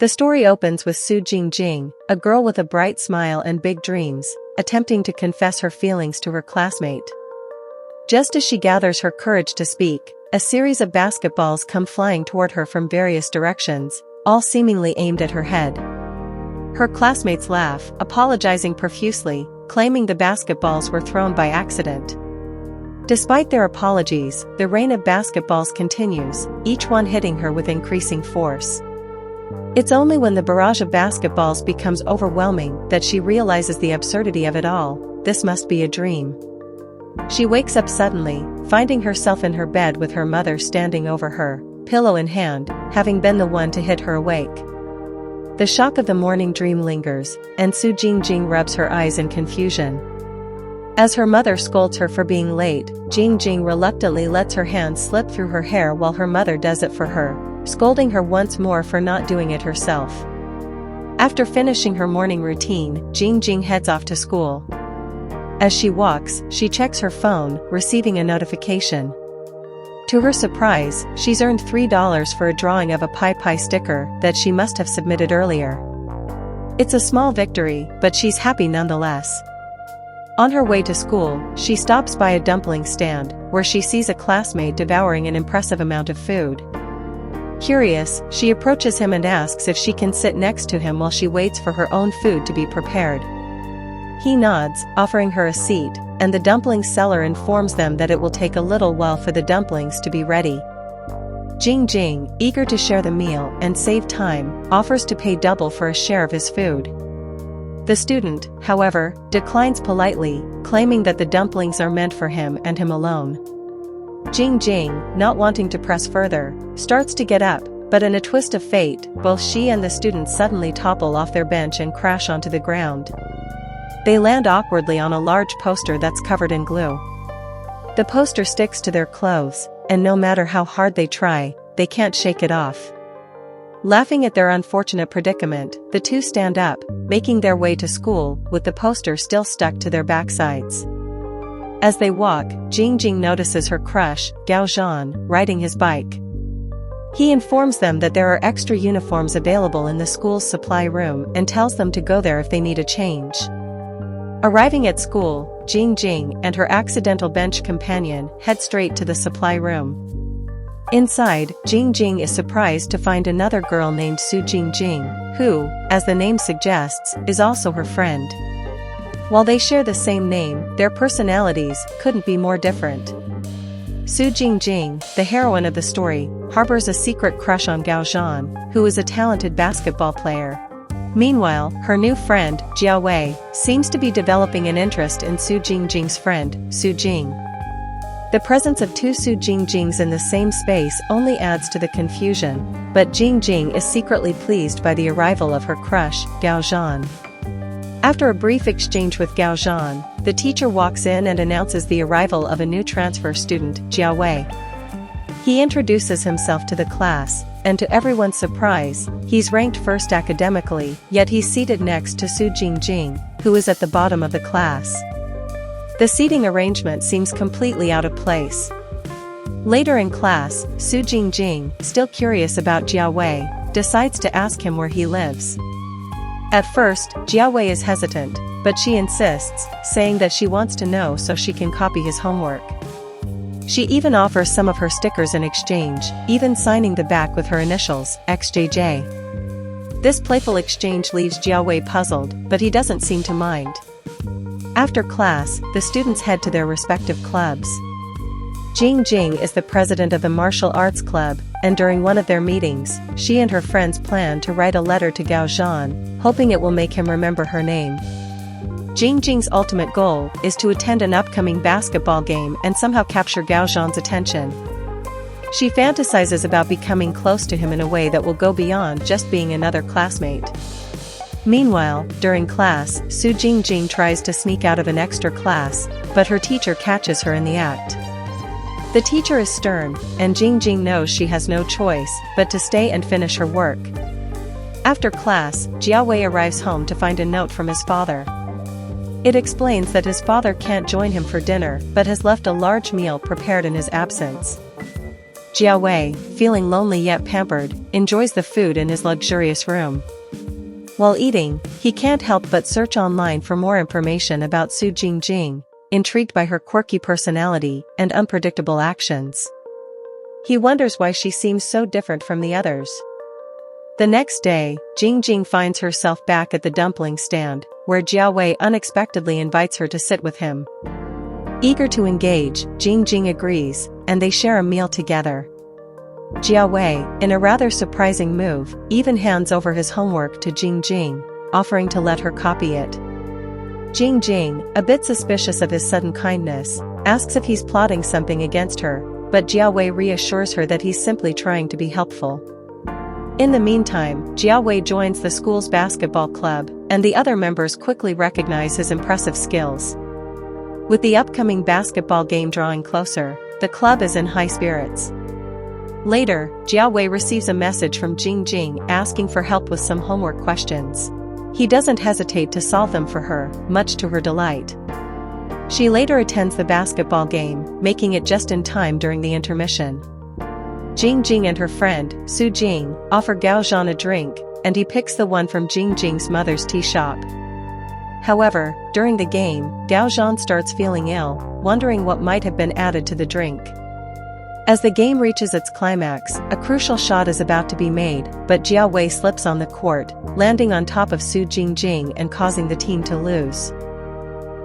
The story opens with Su Jingjing, a girl with a bright smile and big dreams, attempting to confess her feelings to her classmate. Just as she gathers her courage to speak, a series of basketballs come flying toward her from various directions, all seemingly aimed at her head. Her classmates laugh, apologizing profusely, claiming the basketballs were thrown by accident. Despite their apologies, the rain of basketballs continues, each one hitting her with increasing force. It's only when the barrage of basketballs becomes overwhelming that she realizes the absurdity of it all. This must be a dream. She wakes up suddenly, finding herself in her bed with her mother standing over her, pillow in hand, having been the one to hit her awake. The shock of the morning dream lingers, and Su Jingjing rubs her eyes in confusion. As her mother scolds her for being late, Jingjing reluctantly lets her hand slip through her hair while her mother does it for her, scolding her once more for not doing it herself. After finishing her morning routine, Jingjing heads off to school. As she walks, she checks her phone, receiving a notification. To her surprise, she's earned $3 for a drawing of a pie sticker that she must have submitted earlier. It's a small victory, but she's happy nonetheless. On her way to school, she stops by a dumpling stand, where she sees a classmate devouring an impressive amount of food. Curious, she approaches him and asks if she can sit next to him while she waits for her own food to be prepared. He nods, offering her a seat, and the dumpling seller informs them that it will take a little while for the dumplings to be ready. Jingjing, eager to share the meal and save time, offers to pay double for a share of his food. The student, however, declines politely, claiming that the dumplings are meant for him and him alone. Jingjing, not wanting to press further, starts to get up, but in a twist of fate, both she and the student suddenly topple off their bench and crash onto the ground. They land awkwardly on a large poster that's covered in glue. The poster sticks to their clothes, and no matter how hard they try, they can't shake it off. Laughing at their unfortunate predicament, the two stand up, making their way to school, with the poster still stuck to their backsides. As they walk, Jingjing notices her crush, Gaozhan, riding his bike. He informs them that there are extra uniforms available in the school's supply room and tells them to go there if they need a change. Arriving at school, Jingjing and her accidental bench companion head straight to the supply room. Inside, Jingjing is surprised to find another girl named Su Jingjing, who, as the name suggests, is also her friend. While they share the same name, their personalities couldn't be more different. Su Jingjing, the heroine of the story, harbors a secret crush on Gaozhan, who is a talented basketball player. Meanwhile, her new friend, Jiawei, seems to be developing an interest in Su Jingjing's friend, Su Jing. The presence of two Su Jingjings in the same space only adds to the confusion, but Jingjing is secretly pleased by the arrival of her crush, Gaozhan. After a brief exchange with Gaozhan, the teacher walks in and announces the arrival of a new transfer student, Jiawei. He introduces himself to the class, and to everyone's surprise, he's ranked first academically, yet he's seated next to Su Jingjing, who is at the bottom of the class. The seating arrangement seems completely out of place. Later in class, Su Jingjing, still curious about Jiawei, decides to ask him where he lives. At first, Jiawei is hesitant, but she insists, saying that she wants to know so she can copy his homework. She even offers some of her stickers in exchange, even signing the back with her initials, XJJ. This playful exchange leaves Jiawei puzzled, but he doesn't seem to mind. After class, the students head to their respective clubs. Jingjing is the president of the martial arts club, and during one of their meetings, she and her friends plan to write a letter to Gaozhan, hoping it will make him remember her name. Jingjing's ultimate goal is to attend an upcoming basketball game and somehow capture Gaozhan's attention. She fantasizes about becoming close to him in a way that will go beyond just being another classmate. Meanwhile, during class, Su Jingjing tries to sneak out of an extra class, but her teacher catches her in the act. The teacher is stern, and Jingjing knows she has no choice but to stay and finish her work. After class, Jiawei arrives home to find a note from his father. It explains that his father can't join him for dinner but has left a large meal prepared in his absence. Jiawei, feeling lonely yet pampered, enjoys the food in his luxurious room. While eating, he can't help but search online for more information about Su Jingjing, intrigued by her quirky personality and unpredictable actions. He wonders why she seems so different from the others. The next day, Jingjing finds herself back at the dumpling stand, where Jiawei unexpectedly invites her to sit with him. Eager to engage, Jingjing agrees, and they share a meal together. Jiawei, in a rather surprising move, even hands over his homework to Jingjing, offering to let her copy it. Jingjing, a bit suspicious of his sudden kindness, asks if he's plotting something against her, but Jiawei reassures her that he's simply trying to be helpful. In the meantime, Jiawei joins the school's basketball club, and the other members quickly recognize his impressive skills. With the upcoming basketball game drawing closer, the club is in high spirits. Later, Jiawei receives a message from Jingjing asking for help with some homework questions. He doesn't hesitate to solve them for her, much to her delight. She later attends the basketball game, making it just in time during the intermission. Jingjing and her friend, Su Jing, offer Gaozhan a drink, and he picks the one from Jingjing's mother's tea shop. However, during the game, Gaozhan starts feeling ill, wondering what might have been added to the drink. As the game reaches its climax, a crucial shot is about to be made, but Jiawei slips on the court, landing on top of Su Jingjing and causing the team to lose.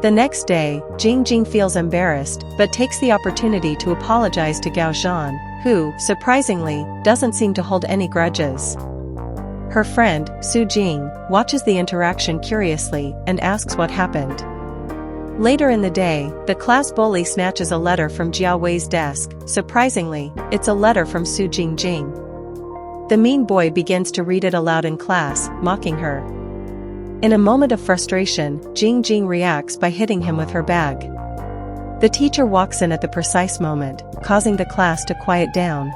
The next day, Jingjing feels embarrassed, but takes the opportunity to apologize to Gaozhan, who, surprisingly, doesn't seem to hold any grudges. Her friend, Su Jing, watches the interaction curiously and asks what happened. Later in the day, the class bully snatches a letter from Jiawei's desk. Surprisingly, it's a letter from Su Jingjing. The mean boy begins to read it aloud in class, mocking her. In a moment of frustration, Jingjing reacts by hitting him with her bag. The teacher walks in at the precise moment, causing the class to quiet down.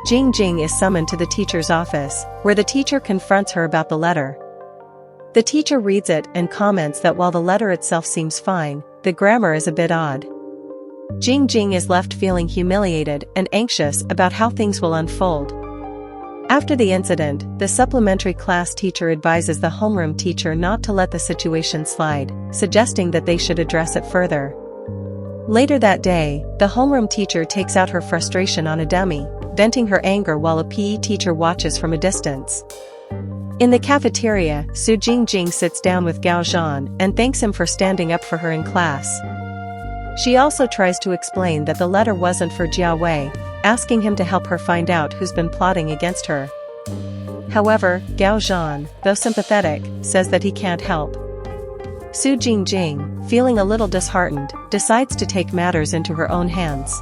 Jingjing is summoned to the teacher's office, where the teacher confronts her about the letter. The teacher reads it and comments that while the letter itself seems fine, the grammar is a bit odd. Jingjing is left feeling humiliated and anxious about how things will unfold. After the incident, the supplementary class teacher advises the homeroom teacher not to let the situation slide, suggesting that they should address it further. Later that day, the homeroom teacher takes out her frustration on a dummy, venting her anger while a PE teacher watches from a distance. In the cafeteria, Su Jingjing sits down with Gaozhan and thanks him for standing up for her in class. She also tries to explain that the letter wasn't for Jiawei, asking him to help her find out who's been plotting against her. However, Gaozhan, though sympathetic, says that he can't help. Su Jingjing, feeling a little disheartened, decides to take matters into her own hands.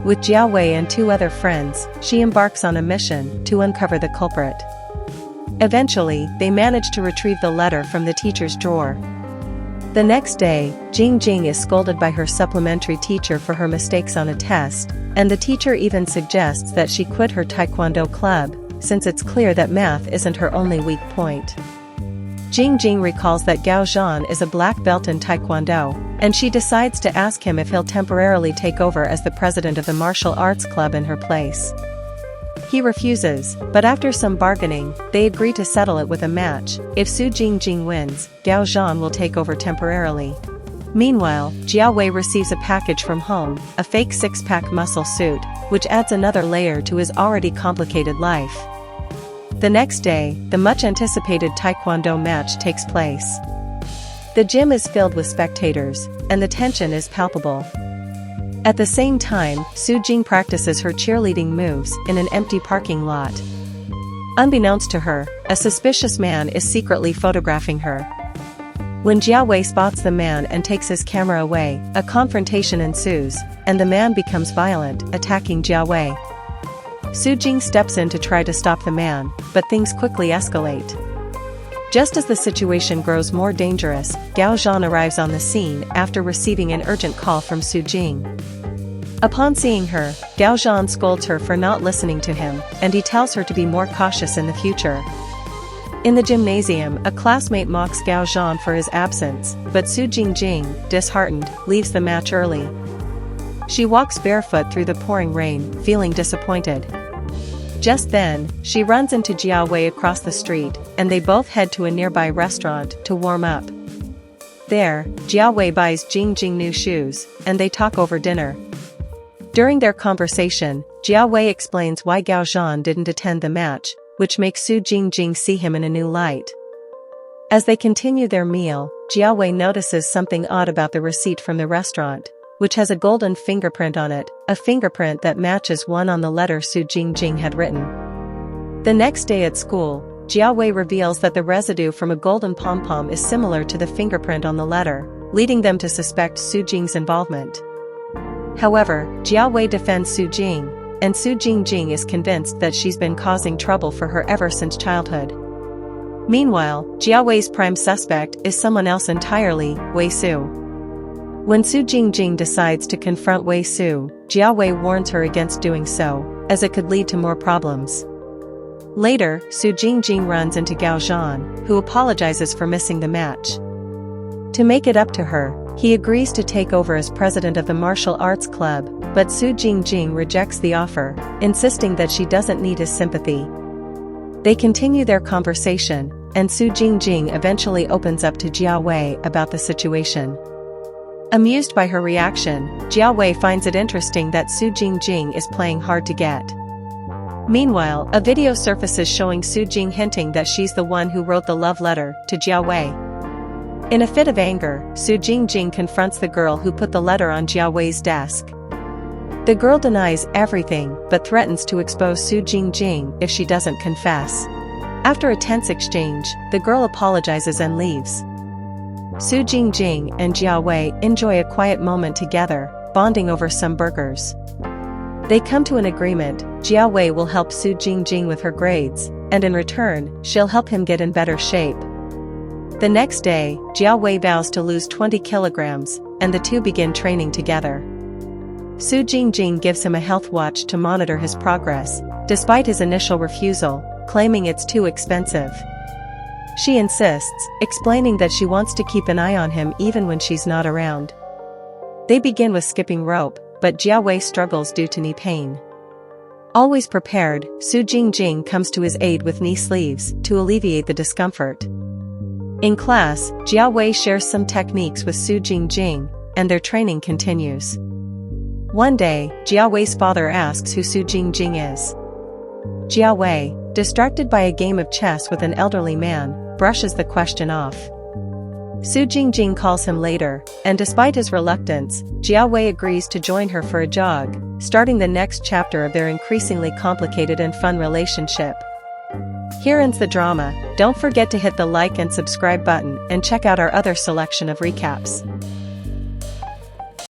With Jiawei and two other friends, she embarks on a mission to uncover the culprit. Eventually, they manage to retrieve the letter from the teacher's drawer. The next day, Jingjing is scolded by her supplementary teacher for her mistakes on a test, and the teacher even suggests that she quit her taekwondo club, since it's clear that math isn't her only weak point. Jingjing recalls that Gaozhan is a black belt in taekwondo, and she decides to ask him if he'll temporarily take over as the president of the martial arts club in her place. He refuses, but after some bargaining, they agree to settle it with a match. If Su Jingjing wins, Gaozhan will take over temporarily. Meanwhile, Jiawei receives a package from home, a fake six-pack muscle suit, which adds another layer to his already complicated life. The next day, the much-anticipated taekwondo match takes place. The gym is filled with spectators, and the tension is palpable. At the same time, Su Jing practices her cheerleading moves in an empty parking lot. Unbeknownst to her, a suspicious man is secretly photographing her. When Jiawei spots the man and takes his camera away, a confrontation ensues, and the man becomes violent, attacking Jiawei. Su Jing steps in to try to stop the man, but things quickly escalate. Just as the situation grows more dangerous, Gaozhan arrives on the scene after receiving an urgent call from Su Jing. Upon seeing her, Gaozhan scolds her for not listening to him, and he tells her to be more cautious in the future. In the gymnasium, a classmate mocks Gaozhan for his absence, but Su Jingjing, disheartened, leaves the match early. She walks barefoot through the pouring rain, feeling disappointed. Just then, she runs into Jiawei across the street, and they both head to a nearby restaurant to warm up. There, Jiawei buys Jing new shoes, and they talk over dinner. During their conversation, Jiawei explains why Gao Zhan didn't attend the match, which makes Su Jing see him in a new light. As they continue their meal, Jiawei notices something odd about the receipt from the restaurant, which has a golden fingerprint on it, a fingerprint that matches one on the letter Su Jing had written. The next day at school, Jiawei reveals that the residue from a golden pom-pom is similar to the fingerprint on the letter, leading them to suspect Su Jing's involvement. However, Jiawei defends Su Jing, and Su Jing is convinced that she's been causing trouble for her ever since childhood. Meanwhile, Jiawei's prime suspect is someone else entirely, Wei Su. When Su Jing decides to confront Wei Su, Jiawei warns her against doing so, as it could lead to more problems. Later, Su Jing runs into Gao Zhan, who apologizes for missing the match. To make it up to her, he agrees to take over as president of the martial arts club, but Su Jing rejects the offer, insisting that she doesn't need his sympathy. They continue their conversation, and Su Jing eventually opens up to Jiawei about the situation. Amused by her reaction, Jiawei finds it interesting that Su Jing is playing hard to get. Meanwhile, a video surfaces showing Su Jing hinting that she's the one who wrote the love letter to Jiawei. In a fit of anger, Su Jing confronts the girl who put the letter on Jiawei's desk. The girl denies everything but threatens to expose Su Jing if she doesn't confess. After a tense exchange, the girl apologizes and leaves. Su Jing and Jiawei enjoy a quiet moment together, bonding over some burgers. They come to an agreement. Jiawei will help Su Jing with her grades, and in return, she'll help him get in better shape. The next day, Jiawei vows to lose 20 kilograms, and the two begin training together. Su Jing gives him a health watch to monitor his progress, despite his initial refusal, claiming it's too expensive. She insists, explaining that she wants to keep an eye on him even when she's not around. They begin with skipping rope, but Jiawei struggles due to knee pain. Always prepared, Su Jing comes to his aid with knee sleeves to alleviate the discomfort. In class, Jiawei shares some techniques with Su Jing, and their training continues. One day, Jiawei's father asks who Su Jing is. Jiawei, distracted by a game of chess with an elderly man, brushes the question off. Su Jing calls him later, and despite his reluctance, Jiawei agrees to join her for a jog, starting the next chapter of their increasingly complicated and fun relationship. Here ends the drama. Don't forget to hit the like and subscribe button and check out our other selection of recaps.